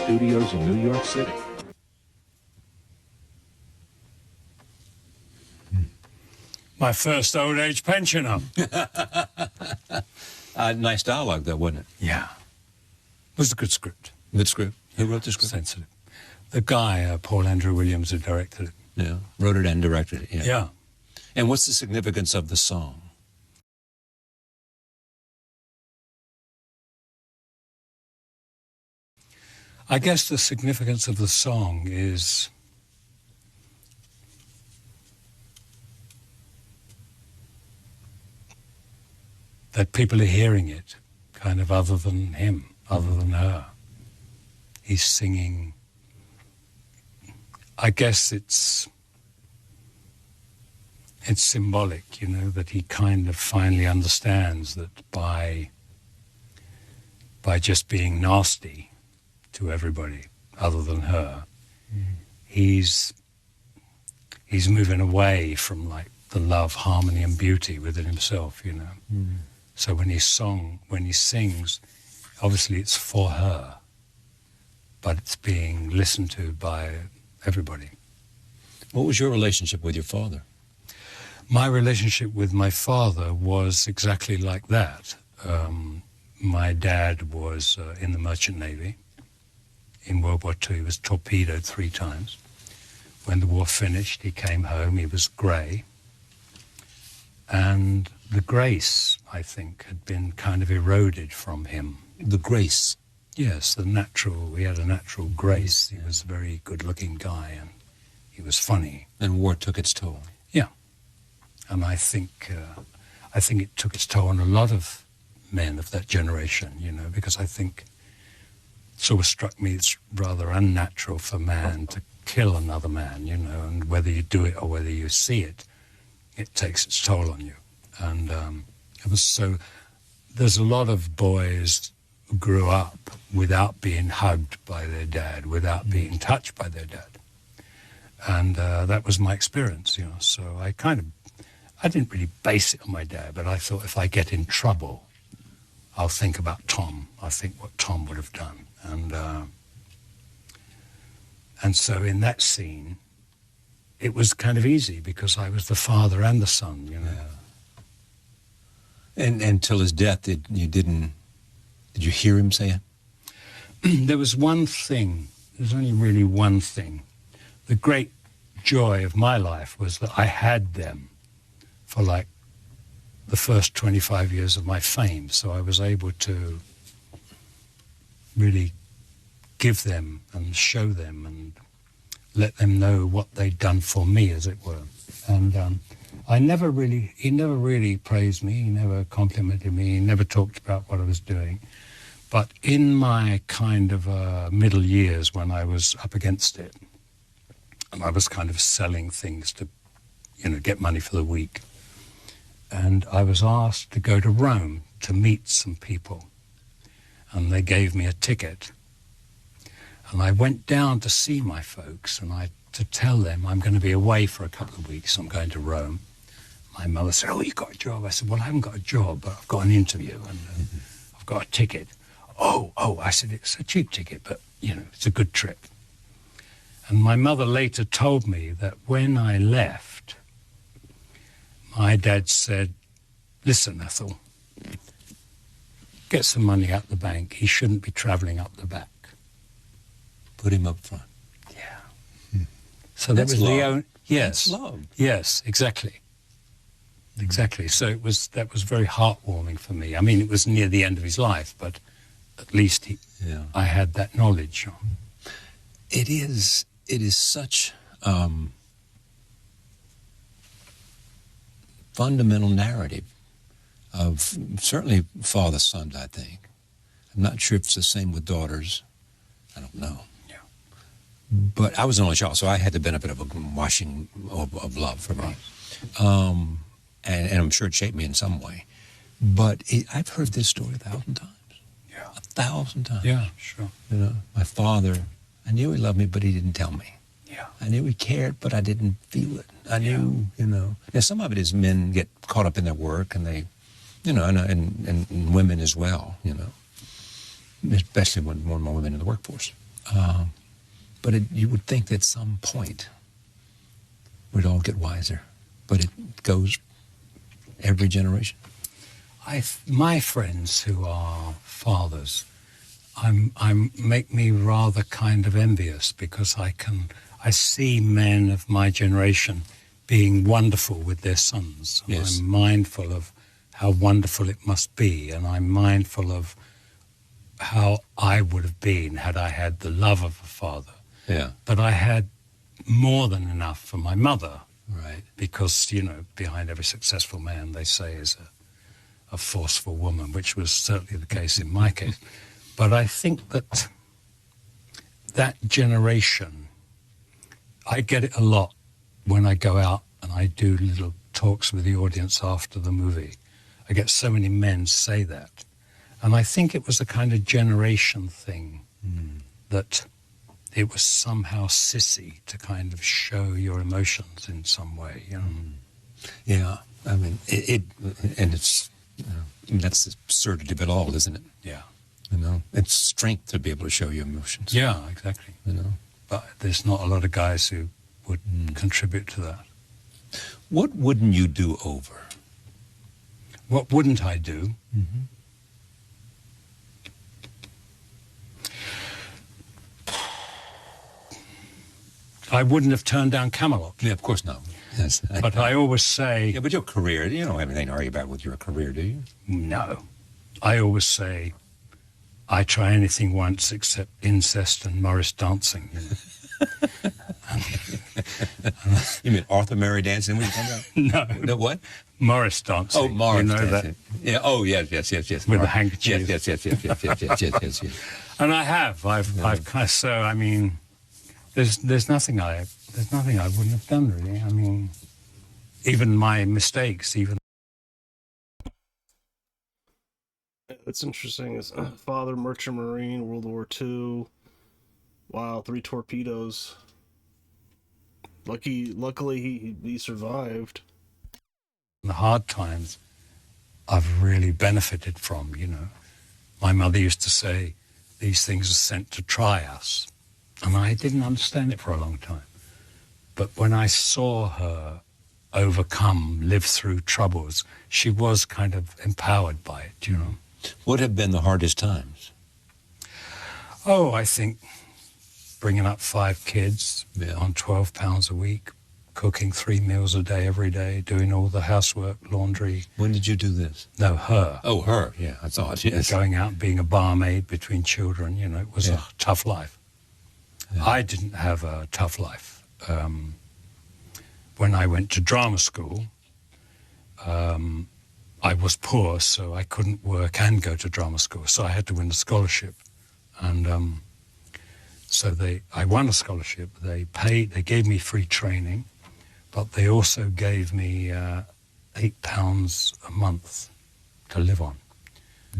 studios in New York City. My first old age pensioner. Nice dialogue, though, wasn't it? Yeah. It was a good script. Good script. Who wrote the script? Sensitive. The guy, Paul Andrew Williams, who directed it. Yeah, wrote it and directed it. Yeah. Yeah. And what's the significance of the song? I guess the significance of the song is that people are hearing it, kind of other than him, other than her. He's singing. I guess it's symbolic, you know, that he kind of finally understands that by just being nasty to everybody other than her, he's moving away from like the love, harmony and beauty within himself, you know. So when he sings, obviously it's for her, but it's being listened to by everybody. What was your relationship with your father? My relationship with my father was exactly like that. My dad was in the Merchant Navy. In World War II, he was torpedoed 3 times. When the war finished, he came home, he was grey. And the grace, I think, had been kind of eroded from him. The grace? Yes, he had a natural grace. He was a very good-looking guy, and he was funny. And war took its toll? Yeah. And I think it took its toll on a lot of men of that generation, you know, because I think it sort of struck me it's rather unnatural for man to kill another man, you know, and whether you do it or whether you see it, it takes its toll on you. And it was so, there's a lot of boys who grew up without being hugged by their dad, without being touched by their dad. And that was my experience, you know, so I didn't really base it on my dad, but I thought if I get in trouble, I'll think about Tom. I'll think what Tom would have done. And so in that scene, it was kind of easy because I was the father and the son, you know. Yeah. And until his death, did you hear him say it? There was one thing, there's only really one thing. The great joy of my life was that I had them for like the first 25 years of my fame. So I was able to really give them and show them and let them know what they'd done for me, as it were. And he never really praised me, he never complimented me, he never talked about what I was doing. But in my kind of middle years when I was up against it, and I was kind of selling things to, you know, get money for the week, and I was asked to go to Rome to meet some people, and they gave me a ticket. And I went down to see my folks and to tell them I'm going to be away for a couple of weeks, I'm going to Rome. My mother said, "Oh, you got a job?" I said, "Well, I haven't got a job, but I've got an interview and I've got a ticket." Oh, I said, "It's a cheap ticket, but, you know, it's a good trip." And my mother later told me that when I left, my dad said, "Listen, Ethel, get some money out the bank. He shouldn't be travelling up the back. Put him up front." Yeah. So that's that was love. the only... Yes. That's love. Yes, exactly. Exactly. So that was very heartwarming for me. I mean, it was near the end of his life, but at least I had that knowledge. It is such fundamental narrative of certainly father-son, I think. I'm not sure if it's the same with daughters. I don't know. Yeah. But I was an only child, so I had the benefit of a washing of love for me. And I'm sure it shaped me in some way. But I've heard this story 1,000 times. Yeah. 1,000 times. Yeah, sure. You know, my father, I knew he loved me, but he didn't tell me. Yeah. I knew he cared, but I didn't feel it. I knew, you know. Now, some of it is men get caught up in their work, and they, you know, and women as well, you know, especially when more and more women in the workforce. But you would think that at some point we'd all get wiser. But it goes every generation. My friends who are fathers, make me rather kind of envious, because I see men of my generation being wonderful with their sons. And Yes. I'm mindful of how wonderful it must be, and I'm mindful of how I would have been had I had the love of a father. Yeah. But I had more than enough for my mother, Right. because, behind every successful man, they say, is a forceful woman, which was certainly the case in my case. But I think that generation, I get it a lot when I go out and I do little talks with the audience after the movie. I get so many men say that. And I think it was a kind of generation thing, that it was somehow sissy to kind of show your emotions in some way, Yeah. I mean, and it's, that's the absurdity of it all, isn't it? Yeah. It's strength to be able to show your emotions. Yeah, exactly. But there's not a lot of guys who would contribute to that. What wouldn't you do over? What wouldn't I do? I wouldn't have turned down Camelot. Yeah, of course not. Yes. But I always say... Yeah, but your career, you don't have anything to argue about with your career, do you? No. I always say, I try anything once except incest and Morris dancing. You mean Arthur Murray dancing? What are you talking about? No. No, what? Morris dancing. Oh, Morris dancing. That? Yeah. Oh, yes. With the handkerchief. Yes. And I have. I've kind of, so, I mean, there's nothing I wouldn't have done, really. I mean, even my mistakes, even... It's interesting. His father, Merchant Marine, World War II. Wow, 3 torpedoes. Luckily, he survived. The hard times I've really benefited from, My mother used to say, these things are sent to try us. And I didn't understand it for a long time. But when I saw her live through troubles, she was kind of empowered by it, What have been the hardest times? Oh, I think bringing up 5 kids on £12 a week, cooking 3 meals a day every day, doing all the housework, laundry. When did you do this? No, her. Oh, her. Yeah, I thought, yes. Going out and being a barmaid between children, it was a tough life. Yeah. I didn't have a tough life. When I went to drama school, I was poor, so I couldn't work and go to drama school, so I had to win a scholarship. And I won a scholarship. They gave me free training, but they also gave me £8 a month to live on.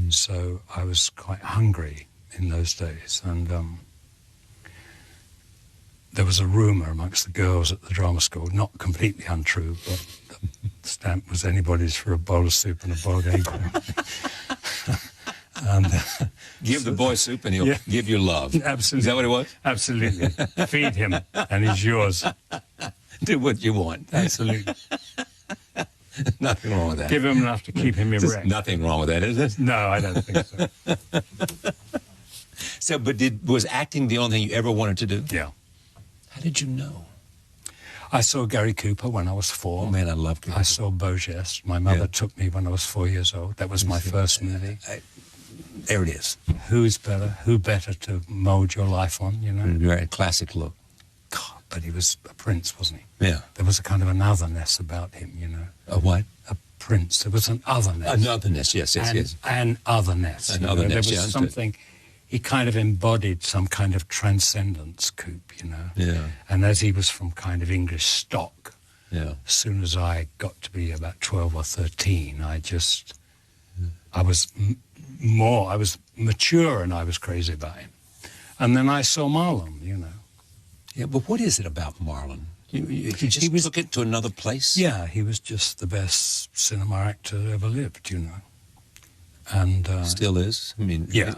So I was quite hungry in those days. And there was a rumour amongst the girls at the drama school, not completely untrue, but the Stamp was anybody's for a bowl of soup and a boiled egg. And, give the boy soup and he'll give you love. Absolutely. Is that what it was? Absolutely. Feed him and he's yours. Do what you want. Absolutely. Nothing wrong with that. Give him enough to keep him erect. There's nothing wrong with that, is there? No, I don't think so. So, but was acting the only thing you ever wanted to do? Yeah. How did you know? I saw Gary Cooper when I was 4. Oh, man, I love Cooper. I saw Beaugest. My mother took me when I was 4 years old. That was my first movie. There it is. Who better to mould your life on, Very classic look. God, but he was a prince, wasn't he? Yeah. There was a kind of an otherness about him, A what? A prince. There was an otherness. An otherness, yes. An otherness. An otherness, There was something... He kind of embodied some kind of transcendence, Coop, Yeah. And as he was from kind of English stock, as soon as I got to be about 12 or 13, I was mature and I was crazy about him. And then I saw Marlon, Yeah, but what is it about Marlon? He just took it to another place? Yeah, he was just the best cinema actor ever lived, And Still is. I mean, yeah.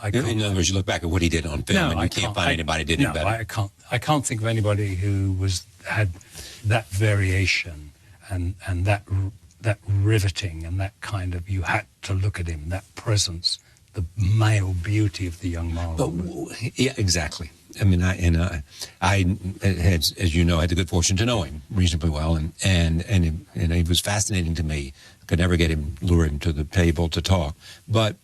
I can't, in other words, you look back at what he did on film, and you can't find anybody did it better. I can't think of anybody who had that variation and that riveting and that kind of, you had to look at him, that presence, the male beauty of the young Marlon. But yeah, exactly. I mean, I had, as you know, had the good fortune to know him reasonably well, and he was fascinating to me. Could never lure him to the table to talk, but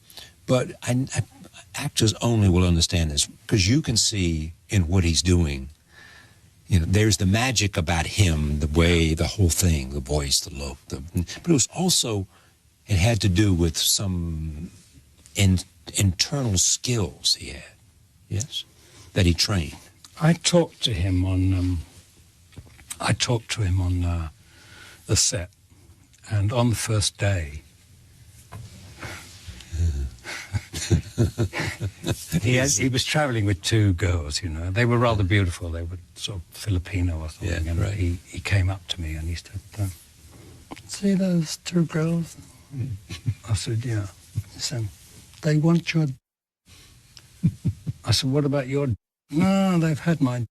actors only will understand this because you can see in what he's doing. You know, there's the magic about him, the way, the whole thing, the voice, the look. But it was also, it had to do with some internal skills he had, yes, that he trained. I talked to him on the set, and on the first day, he was traveling with two girls, you know. They were rather beautiful. They were sort of Filipino or something. Yeah, and right. he came up to me and he said, "See those two girls?" I said, "Yeah." He said, "They want your..." I said, "What about your..." "No, they've had mine."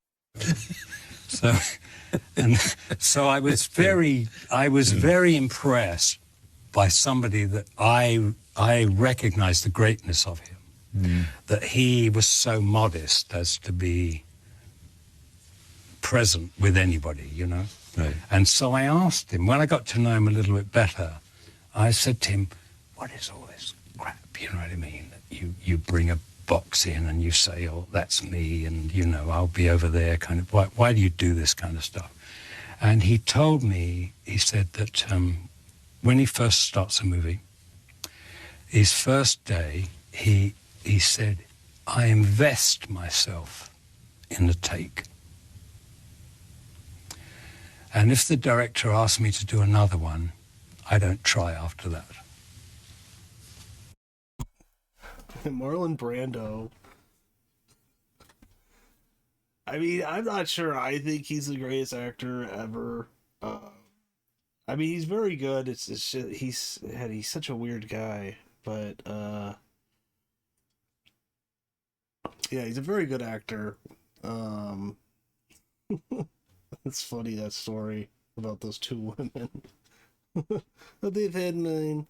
So I was very impressed by somebody that I recognized the greatness of him, that he was so modest as to be present with anybody, you know. Right. And so I asked him, when I got to know him a little bit better, I said to him, "What is all this crap?" You know what I mean? You bring a box in and you say, "Oh, that's me, and, you know, I'll be over there," kind of, why do you do this kind of stuff? And he told me, he said that when he first starts a movie, his first day, he said, "I invest myself in the take. And if the director asks me to do another one, I don't try after that." Marlon Brando. I mean, I'm not sure. I think he's the greatest actor ever. I mean, he's very good. It's just, he's such a weird guy, but yeah, he's a very good actor. It's funny, that story about those two women that they've had mine.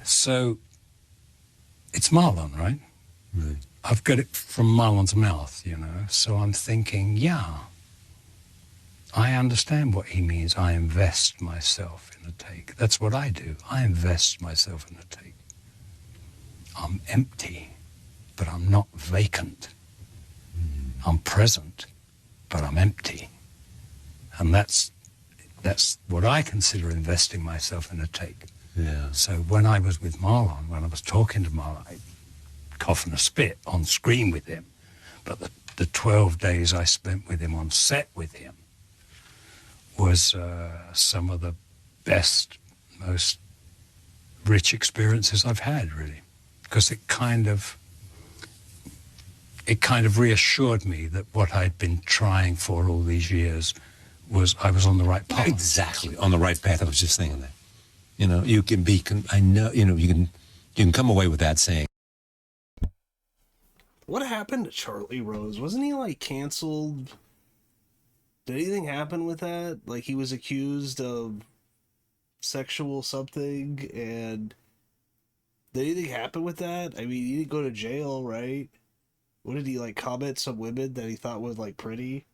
So it's Marlon, right? Right. I've got it from Marlon's mouth, you know. So I'm thinking, yeah, I understand what he means. I invest myself in a take. That's what I do. I invest myself in a take. I'm empty, but I'm not vacant. I'm present, but I'm empty. And that's what I consider investing myself in a take. Yeah. So when I was with Marlon, when I was talking to Marlon, I'd cough and a spit on screen with him. But the 12 days I spent with him on set with him was some of the best, most rich experiences I've had, really. Because it kind of reassured me that what I'd been trying for all these years was I was on the right path. Exactly, on the right path. I was just thinking that. You know, you can be. I know. You know, you can come away with that saying. What happened to Charlie Rose? Wasn't he like canceled? Did anything happen with that? Like, he was accused of sexual something, and did anything happen with that? I mean, he didn't go to jail, right? What did he, like, comment some women that he thought was, like, pretty?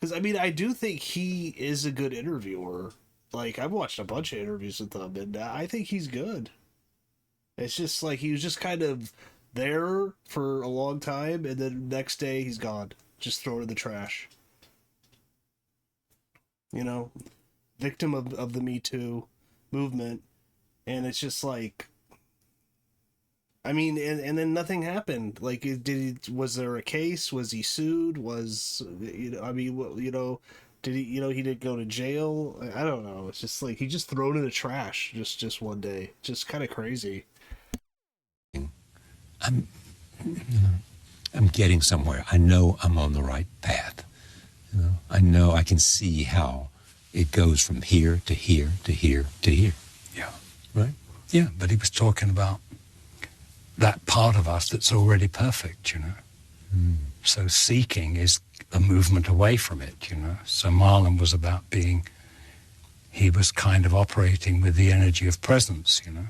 Because, I mean, I do think he is a good interviewer. Like, I've watched a bunch of interviews with him, and I think he's good. It's just, like, he was just kind of there for a long time, and then next day he's gone. Just thrown in the trash. You know? Victim of the Me Too movement. And it's just like... I mean, and then nothing happened. Like, was there a case? Was he sued? You know, I mean, you know... Did he, you know, he didn't go to jail? I don't know. It's just like he just thrown in the trash just one day. Just kind of crazy. I'm getting somewhere. I know I'm on the right path. You know, I know I can see how It goes from here to here to here to here. Yeah. Right? Yeah, but he was talking about that part of us that's already perfect, you know. So seeking is a movement away from it, you know. So Marlon was about he was kind of operating with the energy of presence, you know.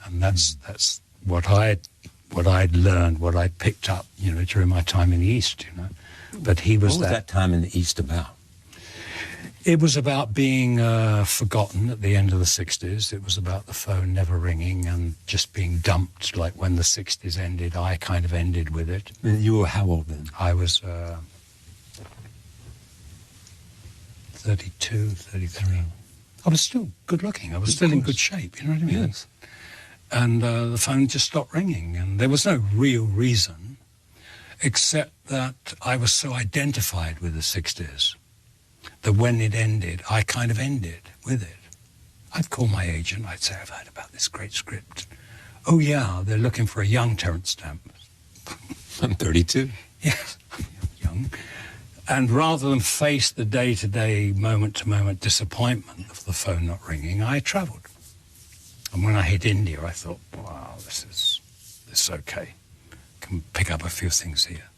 And that's what I'd learned, what I picked up, you know, during my time in the East, you know. But he was What was that time in the East about? It was about being forgotten at the end of the 60s. It was about the phone never ringing and just being dumped. Like when the 60s ended, I kind of ended with it. You were how old then? I was 32, 33. I was still good looking. I was still in good shape, you know what I mean? Yes. And the phone just stopped ringing. And there was no real reason, except that I was so identified with the 60s. That when it ended, I kind of ended with it. I'd call my agent, I'd say, I've heard about this great script. Oh yeah, they're looking for a young Terence Stamp. I'm 32. Yes, young. And rather than face the day-to-day, moment-to-moment disappointment of the phone not ringing, I travelled. And when I hit India, I thought, wow, this is okay. Can pick up a few things here.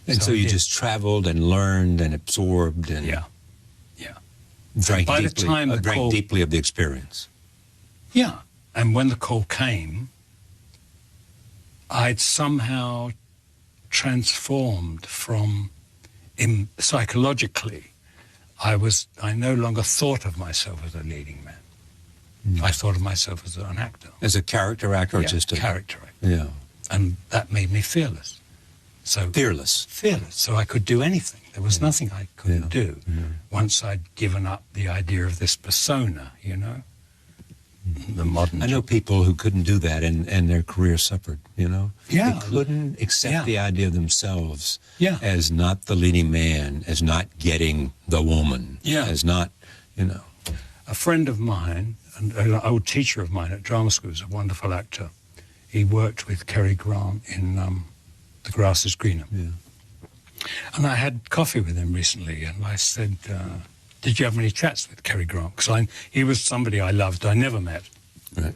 And so you just traveled and learned and absorbed and yeah. drank By the deeply, time the drank call- deeply of the experience. Yeah, and when the call came, I'd somehow transformed from, psychologically, I no longer thought of myself as a leading man. I thought of myself as an actor. As a character actor or Yeah, just a... character actor. Yeah. And that made me fearless. So Fearless. so I could do anything. There was nothing I couldn't do Yeah. once I'd given up the idea of this persona, you know, the modern. I know people who couldn't do that and their career suffered, you know? Yeah. They couldn't accept Yeah. the idea of themselves Yeah. as not the leading man, as not getting the woman, Yeah. as not, you know. A friend of mine, an old teacher of mine at drama school, is a wonderful actor. He worked with Cary Grant in The Grass is Greener. Yeah. And I had coffee with him recently, and I said, did you have many chats with Cary Grant? Because he was somebody I loved, I never met. Right.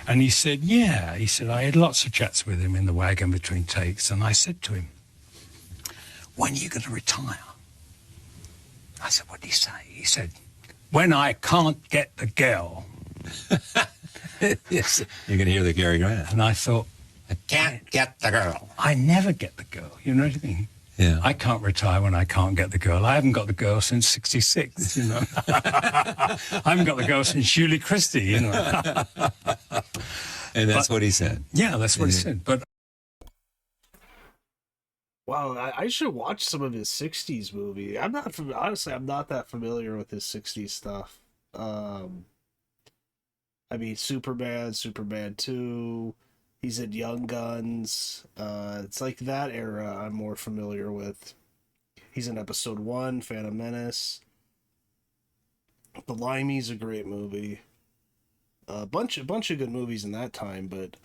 And he said, yeah. He said, I had lots of chats with him in the wagon between takes. And I said to him, when are you going to retire? I said, what did he say? He said, when I can't get the girl. Yes. You're going to hear the Cary Grant. And I thought, I can't get the girl. I never get the girl. You know what I mean? Yeah. I can't retire when I can't get the girl. I haven't got the girl since 66, you know. I haven't got the girl since Julie Christie, you know. And that's what he said. Yeah, that's what he said. But Wow, I should watch some of his '60s movie. Honestly, I'm not that familiar with his '60s stuff. I mean, Superman 2. He's in Young Guns. It's like that era I'm more familiar with. He's in Episode 1, Phantom Menace. The Limey's a great movie. A bunch of good movies in that time, but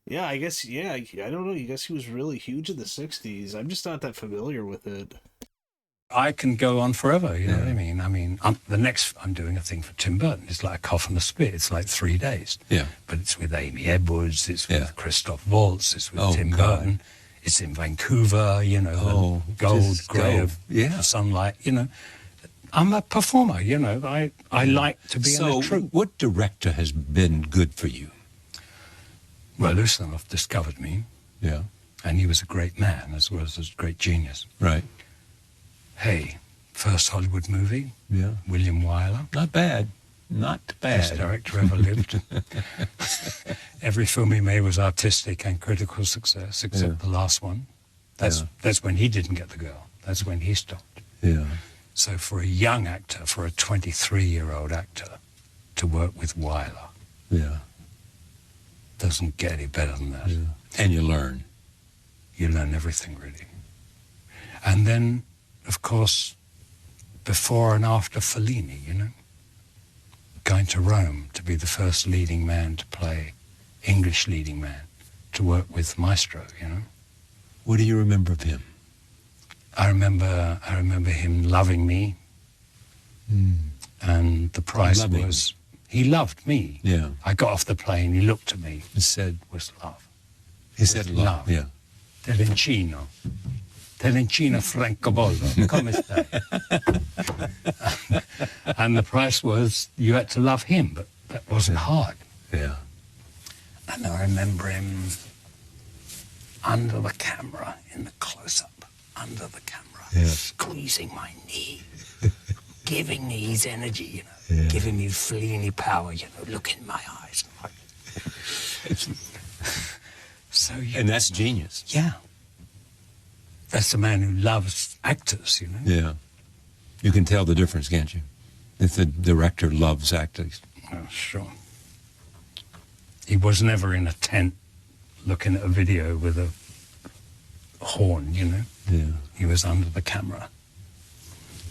yeah, I guess, yeah, I don't know. I guess he was really huge in the 60s. I'm just not that familiar with it. I can go on forever, you know what I mean? I mean, I'm doing a thing for Tim Burton. It's like a cough and a spit. It's like 3 days. Yeah. But it's with Amy Edwards. It's with Yeah. Christoph Waltz. It's with Oh, Tim God. Burton. It's in Vancouver, you know, Oh, the gold just grey go. of Yeah. sunlight, you know. I'm a performer, you know. I like to be in So a troupe. what director has been good for you? Well, Uslanov discovered me, Yeah. and he was a great man as well as a great genius. Right. Hey, first Hollywood movie, Yeah. William Wyler. Not bad. Not Best bad. director ever lived. Every film he made was artistic and critical success, except the last one. That's when he didn't get the girl. That's when he stopped. Yeah. So for a young actor, for a 23-year-old actor, to work with Wyler Yeah. doesn't get any better than that. Yeah. And you learn. You learn everything, really. And then, of course, before and after Fellini, you know, going to Rome to be the first leading man to play, English leading man, to work with Maestro, you know. What do you remember of him? I remember him loving me And the price Loving. was, he loved me. Yeah. I got off the plane, he looked at me, He said, was love. he said love. Yeah. Terence francobollo, come stai? And the price was, you had to love him, but that wasn't hard. Yeah. And I remember him under the camera, in the close-up, under the camera, Yeah. squeezing my knee, giving me his energy, you know, Yeah. giving me Fellini power, you know, look in my eyes. So, And that's genius. yeah. That's a man who loves actors, you know. Yeah. You can tell the difference, can't you? If the director loves actors. Oh, sure. He was never in a tent looking at a video with a horn, you know. Yeah. He was under the camera.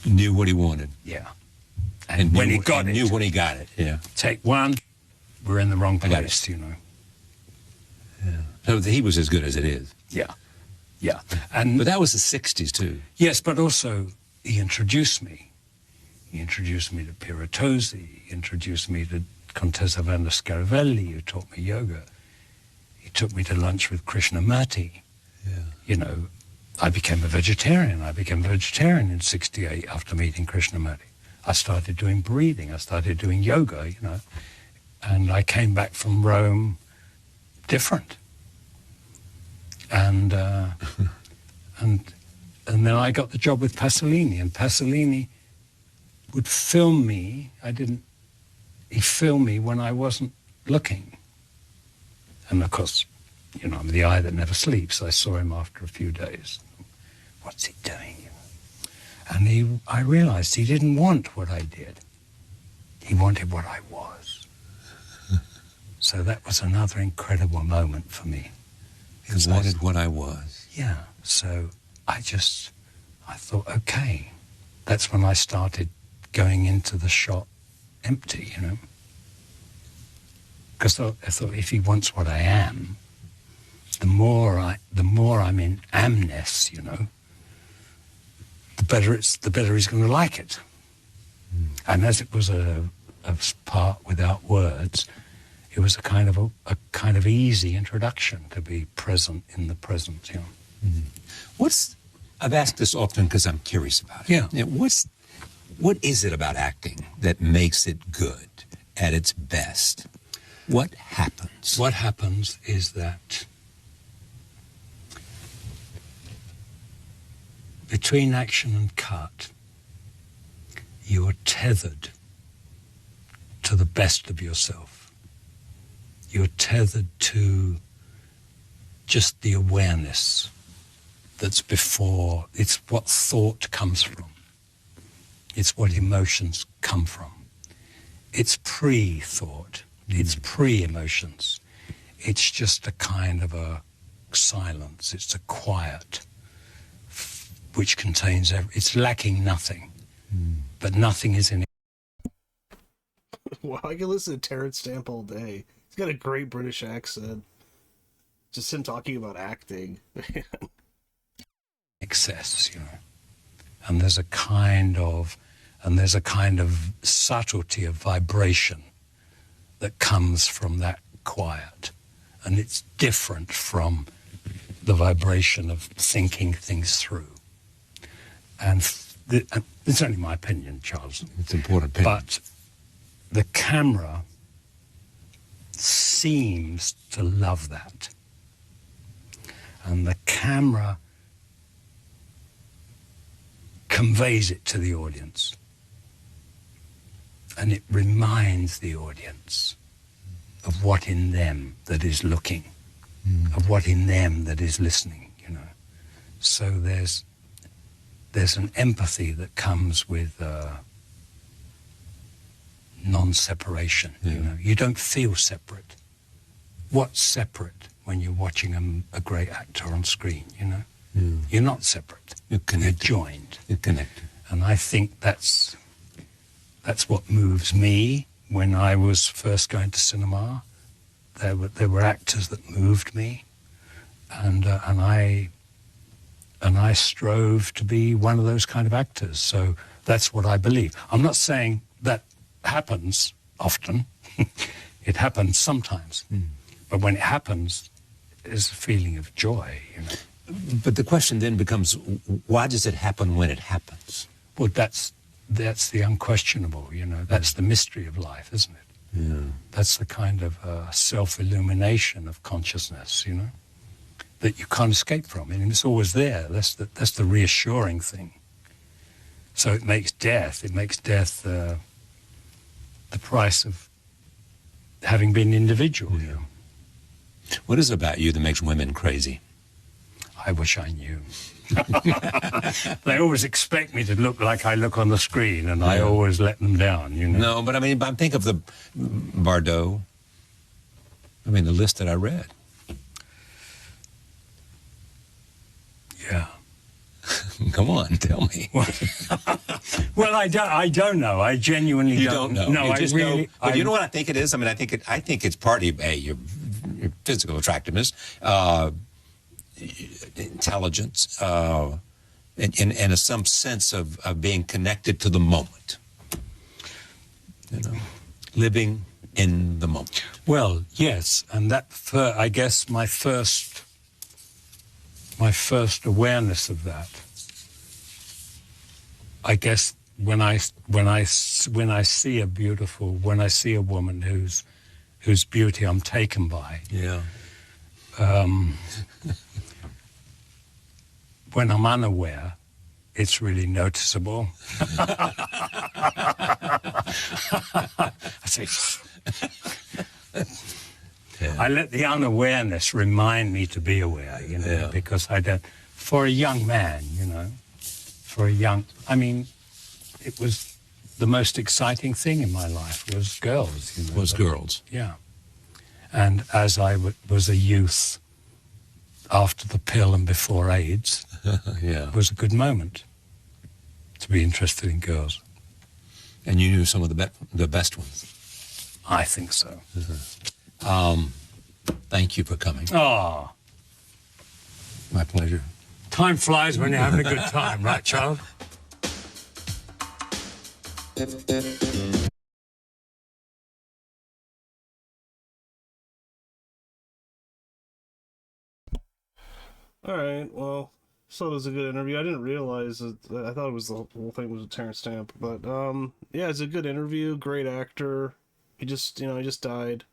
He knew what he wanted. Yeah. And when knew, he got and it, knew when he got it. Yeah. take one, we're in the wrong I got place, you know. Yeah. So he was as good as it is. Yeah. Yeah. And But that was the 60s, too. yes, but also he introduced me. He introduced me to Piritosi. He introduced me to Contessa Vanda Scaravelli, who taught me yoga. He took me to lunch with Krishnamurti. Yeah. You know, I became a vegetarian. I became a vegetarian in 68 after meeting Krishnamurti. I started doing breathing. I started doing yoga, you know. And I came back from Rome different. And then I got the job with Pasolini, and Pasolini would film me. He filmed me when I wasn't looking. And of course, you know, I'm the eye that never sleeps. I saw him after a few days. What's he doing? And I realized he didn't want what I did. He wanted what I was. So that was another incredible moment for me. He wanted what I was. Yeah, so I thought, okay. That's when I started going into the shot empty, you know. Because I thought, if he wants what I am, the more I'm in amness, you know, the better he's going to like it. And as it was a part without words, it was a kind of easy introduction to be present in the present, you know. I've asked this often because I'm curious about it. Yeah. What is it about acting that makes it good at its best? What happens? What happens is that between action and cut, you are tethered to the best of yourself. You're tethered to just the awareness that's before. It's what thought comes from. It's what emotions come from. It's pre-thought. It's pre-emotions. It's just a kind of a silence. It's a quiet, which contains it's lacking nothing, but nothing is in it. Wow, I can listen to Terence Stamp all day. He's got a great British accent. Just him talking about acting. Excess, you know. And there's a kind of subtlety of vibration that comes from that quiet. And it's different from the vibration of thinking things through. And it's only my opinion, Charles. It's an important opinion. But the camera seems to love that. And the camera conveys it to the audience. And it reminds the audience of what in them that is looking, of what in them that is listening, you know. So there's an empathy that comes with non-separation, you know. You don't feel separate. What's separate when you're watching a great actor on screen, you know? You're not separate. You're connected. You're joined. You're connected. And I think that's what moves me when I was first going to cinema. There were actors that moved me, and I And I strove to be one of those kind of actors. So that's what I believe. I'm not saying that happens often. It happens sometimes. But when it happens, there's a feeling of joy, you know. But the question then becomes, why does it happen when it happens? Well, that's the unquestionable, you know. That's the mystery of life, isn't it? Yeah. That's the kind of self-illumination of consciousness, you know, that you can't escape from. I mean, it's always there. That's the reassuring thing. So it makes death the price of having been individual, you know. What is it about you that makes women crazy? I wish I knew. They always expect me to look like I look on the screen, and I always let them down, you know. No, but I mean, I think of the Brando. I mean, the list that I read. Yeah. Come on, tell me. Well, I don't know. I genuinely don't know. No, you just I really. know. But you know what I think it is? I mean, I think it's partly your physical attractiveness, intelligence, and some sense of being connected to the moment. You know, living in the moment. Well, yes, and that I guess my first awareness of that, I guess when I see a woman whose beauty I'm taken by. Yeah. When I'm unaware, it's really noticeable. I say, I let the unawareness remind me to be aware, you know, because I don't. For a young man, you know, I mean, it was the most exciting thing in my life was girls, you know. Girls. Yeah. And as I was a youth, after the pill and before AIDS, it was a good moment to be interested in girls. And you knew some of the best ones. I think so. Thank you for coming. Oh, My pleasure. time flies when you're having a good time, right, child? All right, well, so it was a good interview. I didn't realize that. I thought it was the whole thing was with Terence Stamp, but yeah, it's a good interview. Great actor. He just died.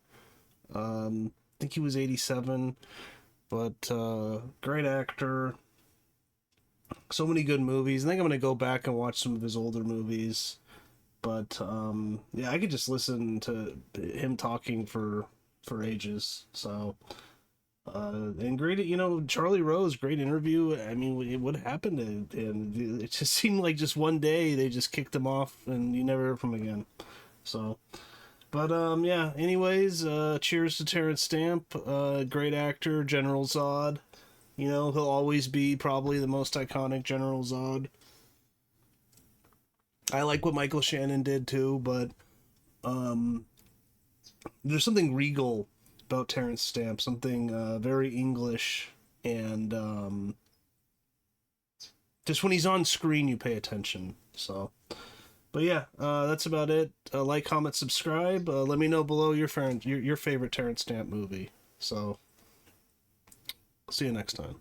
I think he was 87, but great actor. So many good movies. I think I'm gonna go back and watch some of his older movies. But yeah, I could just listen to him talking for ages. So. And great, you know, Charlie Rose, great interview. I mean, what happened to him? It just seemed like just one day they just kicked him off and you never heard from him again. So, but yeah. Anyways, cheers to Terence Stamp. Great actor, General Zod. You know, he'll always be probably the most iconic General Zod. I like what Michael Shannon did too, but there's something regal about Terence Stamp, something very English, and just when he's on screen you pay attention. So, but yeah, that's about it. Like, comment, subscribe. Let me know below your favorite Terence Stamp movie. So, see you next time.